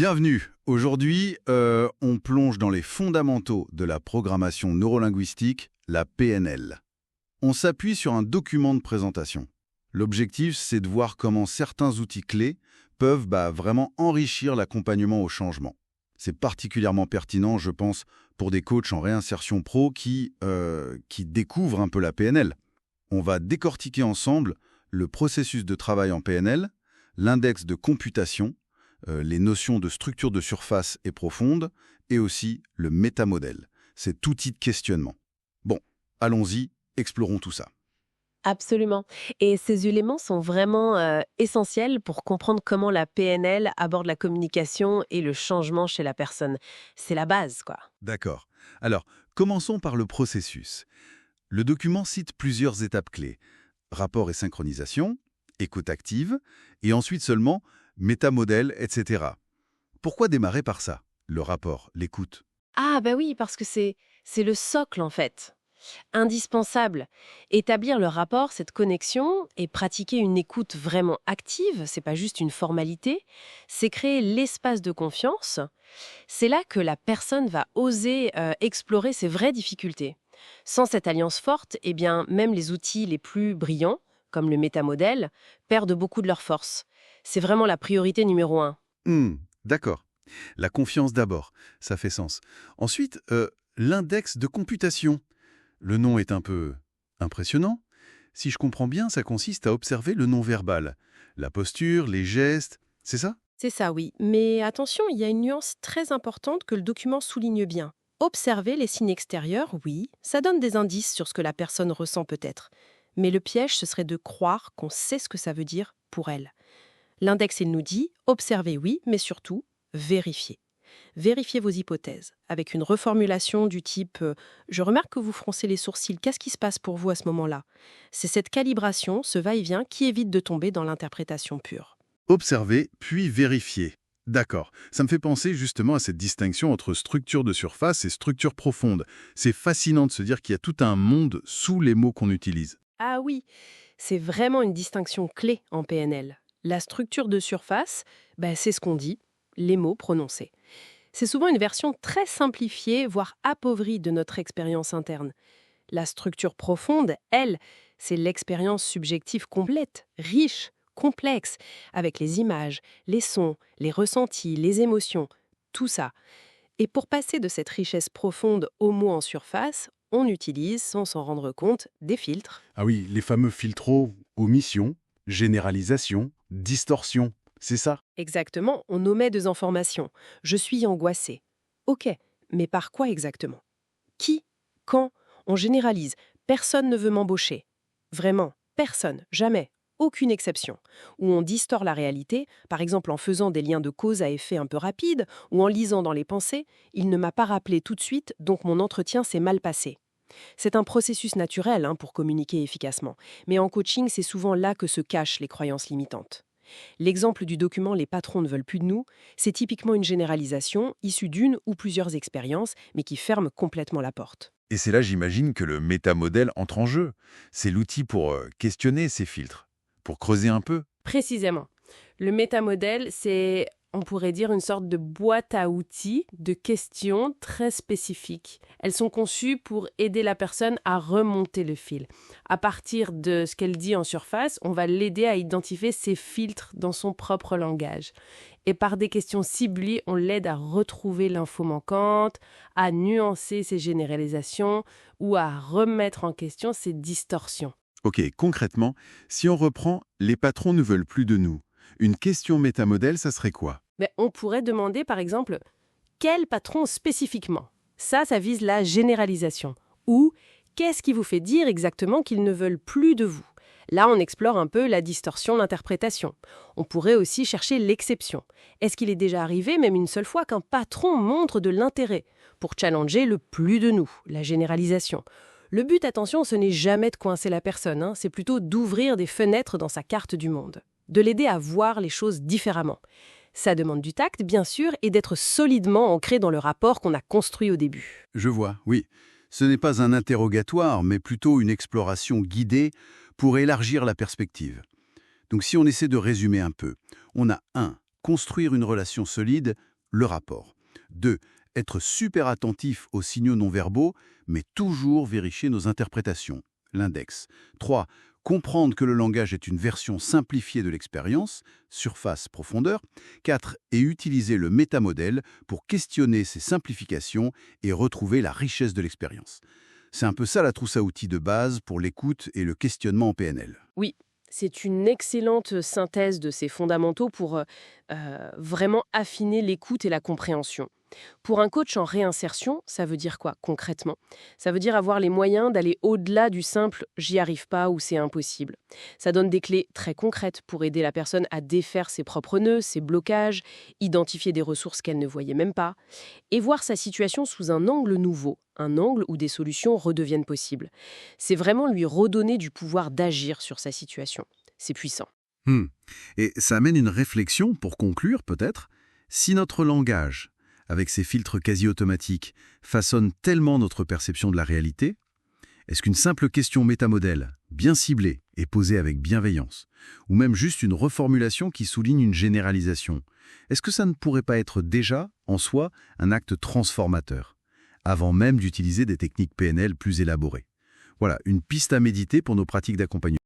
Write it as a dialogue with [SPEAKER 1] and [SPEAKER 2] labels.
[SPEAKER 1] Bienvenue. Aujourd'hui, on plonge dans les fondamentaux de la programmation neurolinguistique, la PNL. On s'appuie sur un document de présentation. L'objectif, c'est de voir comment certains outils clés peuvent vraiment enrichir l'accompagnement au changement. C'est particulièrement pertinent, je pense, pour des coachs en réinsertion pro qui découvrent un peu la PNL. On va décortiquer ensemble le processus de travail en PNL, l'index de computation, les notions de structure de surface et profonde, et aussi le métamodèle, cet outil de questionnement. Bon, allons-y, explorons tout ça.
[SPEAKER 2] Absolument. Et ces éléments sont vraiment essentiels pour comprendre comment la PNL aborde la communication et le changement chez la personne. C'est la base, quoi.
[SPEAKER 1] D'accord. Alors, commençons par le processus. Le document cite plusieurs étapes clés. Rapport et synchronisation, écoute active, et ensuite seulement métamodèle, etc. Pourquoi démarrer par ça? Le rapport, l'écoute.
[SPEAKER 2] Ah bah oui, parce que c'est le socle en fait. Indispensable. Établir le rapport, cette connexion, et pratiquer une écoute vraiment active, c'est pas juste une formalité, c'est créer l'espace de confiance. C'est là que la personne va oser explorer ses vraies difficultés. Sans cette alliance forte, eh bien, même les outils les plus brillants, comme le métamodèle, perdent beaucoup de leur force. C'est vraiment la priorité numéro un.
[SPEAKER 1] D'accord. La confiance d'abord, ça fait sens. Ensuite, l'index de computation. Le nom est un peu impressionnant. Si je comprends bien, ça consiste à observer le non-verbal. La posture, les gestes, c'est ça?
[SPEAKER 2] C'est ça, oui. Mais attention, il y a une nuance très importante que le document souligne bien. Observer les signes extérieurs, oui, ça donne des indices sur ce que la personne ressent peut-être. Mais le piège, ce serait de croire qu'on sait ce que ça veut dire pour elle. L'index, il nous dit, observez, oui, mais surtout, vérifiez. Vérifiez vos hypothèses, avec une reformulation du type Je remarque que vous froncez les sourcils, qu'est-ce qui se passe pour vous à ce moment-là ?» C'est cette calibration, ce va-et-vient, qui évite de tomber dans l'interprétation pure.
[SPEAKER 1] Observer, puis vérifier. D'accord. Ça me fait penser justement à cette distinction entre structure de surface et structure profonde. C'est fascinant de se dire qu'il y a tout un monde sous les mots qu'on utilise.
[SPEAKER 2] Ah oui, c'est vraiment une distinction clé en PNL. La structure de surface, c'est ce qu'on dit, les mots prononcés. C'est souvent une version très simplifiée, voire appauvrie de notre expérience interne. La structure profonde, elle, c'est l'expérience subjective complète, riche, complexe, avec les images, les sons, les ressentis, les émotions, tout ça. Et pour passer de cette richesse profonde aux mots en surface, on utilise, sans s'en rendre compte, des filtres.
[SPEAKER 1] Ah oui, les fameux filtros, omission, généralisation, distorsion, c'est ça?
[SPEAKER 2] Exactement, on omet deux informations. Je suis angoissée. Ok, mais par quoi exactement? Qui? Quand? On généralise. Personne ne veut m'embaucher. Vraiment, personne, jamais. Aucune exception. Ou on distord la réalité, par exemple en faisant des liens de cause à effet un peu rapides, ou en lisant dans les pensées, il ne m'a pas rappelé tout de suite, donc mon entretien s'est mal passé. C'est un processus naturel pour communiquer efficacement, mais en coaching, c'est souvent là que se cachent les croyances limitantes. L'exemple du document «Les patrons ne veulent plus de nous», c'est typiquement une généralisation issue d'une ou plusieurs expériences, mais qui ferme complètement la porte.
[SPEAKER 1] Et c'est là, j'imagine, que le métamodèle entre en jeu. C'est l'outil pour questionner ces filtres, pour creuser un peu.
[SPEAKER 2] Précisément. Le métamodèle, c'est, on pourrait dire, une sorte de boîte à outils de questions très spécifiques. Elles sont conçues pour aider la personne à remonter le fil. À partir de ce qu'elle dit en surface, on va l'aider à identifier ses filtres dans son propre langage. Et par des questions ciblées, on l'aide à retrouver l'info manquante, à nuancer ses généralisations ou à remettre en question ses distorsions.
[SPEAKER 1] Ok, concrètement, si on reprend «Les patrons ne veulent plus de nous», une question métamodèle, ça serait quoi?
[SPEAKER 2] On pourrait demander, par exemple, quel patron spécifiquement? Ça vise la généralisation. Ou qu'est-ce qui vous fait dire exactement qu'ils ne veulent plus de vous? Là, on explore un peu la distorsion d'interprétation. On pourrait aussi chercher l'exception. Est-ce qu'il est déjà arrivé, même une seule fois, qu'un patron montre de l'intérêt pour challenger le plus de nous, la généralisation? Le but, attention, ce n'est jamais de coincer la personne, c'est plutôt d'ouvrir des fenêtres dans sa carte du monde, de l'aider à voir les choses différemment. Ça demande du tact, bien sûr, et d'être solidement ancré dans le rapport qu'on a construit au début.
[SPEAKER 1] Je vois, oui. Ce n'est pas un interrogatoire, mais plutôt une exploration guidée pour élargir la perspective. Donc si on essaie de résumer un peu, on a 1. Construire une relation solide le rapport. 2. Être super attentif aux signaux non verbaux, mais toujours vérifier nos interprétations, l'index. 3. Comprendre que le langage est une version simplifiée de l'expérience, surface, profondeur. 4. Et utiliser le métamodèle pour questionner ces simplifications et retrouver la richesse de l'expérience. C'est un peu ça la trousse à outils de base pour l'écoute et le questionnement en PNL.
[SPEAKER 2] Oui, c'est une excellente synthèse de ces fondamentaux pour vraiment affiner l'écoute et la compréhension. Pour un coach en réinsertion, ça veut dire quoi concrètement? Ça veut dire avoir les moyens d'aller au-delà du simple «j'y arrive pas» ou «c'est impossible». Ça donne des clés très concrètes pour aider la personne à défaire ses propres nœuds, ses blocages, identifier des ressources qu'elle ne voyait même pas, et voir sa situation sous un angle nouveau, un angle où des solutions redeviennent possibles. C'est vraiment lui redonner du pouvoir d'agir sur sa situation. C'est puissant.
[SPEAKER 1] Et ça amène une réflexion pour conclure peut-être. Si notre langage, avec ses filtres quasi automatiques, façonne tellement notre perception de la réalité, est-ce qu'une simple question métamodèle, bien ciblée et posée avec bienveillance, ou même juste une reformulation qui souligne une généralisation, est-ce que ça ne pourrait pas être déjà, en soi, un acte transformateur, avant même d'utiliser des techniques PNL plus élaborées? Voilà, une piste à méditer pour nos pratiques d'accompagnement.